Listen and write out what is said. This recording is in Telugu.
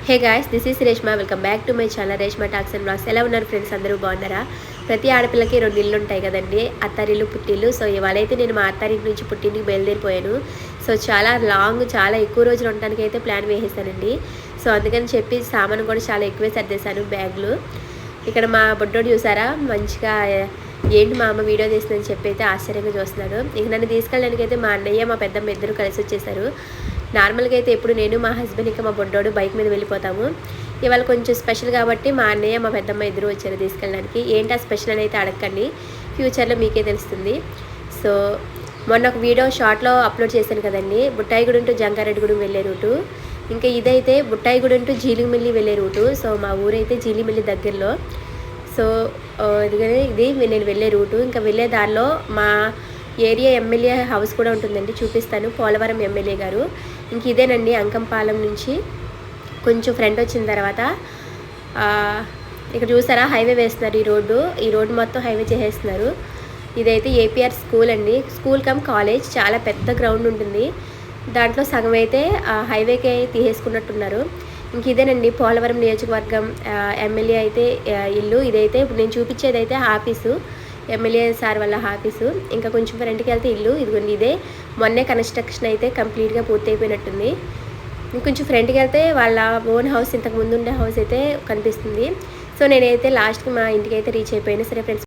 Hey guys, this is Reshma. Welcome back to my channel Reshma talks and blogs. ఎలా ఉన్నారు ఫ్రెండ్స్? అందరూ బాగున్నారా? ప్రతి ఆడపిల్లకి 2 ఇళ్ళు ఉంటాయి కదండి, అత్తారిల్లు, పుట్టిల్లు. సో ఇవాళైతే నేను మా అత్తారింటి నుంచి పుట్టింటికి బయలుదేరిపోయాను. సో చాలా లాంగ్, చాలా ఎక్కువ రోజులు ఉండడానికి అయితే ప్లాన్ వేసేసానండి. సో అందుకని చెప్పి సామాను కూడా చాలా ఎక్కువే సర్దేశాను, బ్యాగులు. ఇక్కడ మా బొడ్డోడు చూసారా, మంచిగా ఏంటి మా అమ్మ వీడియో తీస్తుందని చెప్పి అయితే ఆశ్చర్యంగా చూస్తున్నాడు. ఇక నన్ను తీసుకెళ్ళడానికి అయితే మా అన్నయ్య, మా పెద్దమ్మ ఇద్దరు కలిసి వచ్చేసారు. నార్మల్గా అయితే ఎప్పుడు నేను, మా హస్బెండ్, ఇంకా మా బొడ్డోడు బైక్ మీద వెళ్ళిపోతాము. ఇవాళ కొంచెం స్పెషల్ కాబట్టి మా అన్నయ్య, మా పెద్దమ్మ ఇద్దరు వచ్చారు తీసుకెళ్ళడానికి. ఏంటి ఆ స్పెషల్ అని అయితే అడగండి, ఫ్యూచర్లో మీకే తెలుస్తుంది. సో మొన్న ఒక వీడియో షార్ట్లో అప్లోడ్ చేశాను కదండి, బుట్టాయిగూడెం టు జంగారెడ్డిగూడెం వెళ్ళే రూటు. ఇంకా ఇదైతే బుట్టాయిగూడెం టు జీలిమిల్లి వెళ్ళే రూటు. సో మా ఊరైతే జీలిమిల్లి దగ్గరలో. సో ఇది నేను వెళ్ళే రూటు. ఇంకా వెళ్ళే దారిలో మా ఏరియా ఎమ్మెల్యే హౌస్ కూడా ఉంటుందండి, చూపిస్తాను. పోలవరం ఎమ్మెల్యే గారు. ఇంక ఇదేనండి, అంకంపాలెం నుంచి కొంచెం ఫ్రంట్ వచ్చిన తర్వాత ఇక్కడ చూసారా హైవే వేస్తున్నారు. ఈ రోడ్డు మొత్తం హైవే చేసేస్తున్నారు. ఇదైతే ఏపీఆర్ స్కూల్ అండి, స్కూల్ కమ్ కాలేజ్. చాలా పెద్ద గ్రౌండ్ ఉంటుంది, దాంట్లో సగం అయితే హైవేకే తీసేసుకున్నట్టున్నారు. ఇంక ఇదేనండి పోలవరం నియోజకవర్గం ఎమ్మెల్యే అయితే ఇల్లు. ఇదైతే ఇప్పుడు నేను చూపించేది అయితే ఆఫీసు, ఎమ్మెల్యే సార్ వాళ్ళ ఆఫీసు. ఇంకా కొంచెం ఫ్రంట్కి వెళ్తే ఇల్లు. ఇదిగోండి, ఇదే మొన్నే కన్స్ట్రక్షన్ అయితే కంప్లీట్గా పూర్తి అయిపోయినట్టుంది. ఇంకొంచెం ఫ్రంట్కి వెళ్తే వాళ్ళ ఓన్ హౌస్, ఇంతకు ముందు ఉండే హౌస్ అయితే కనిపిస్తుంది. సో నేనైతే లాస్ట్కి మా ఇంటికి అయితే రీచ్ అయిపోయాను. సరే ఫ్రెండ్స్.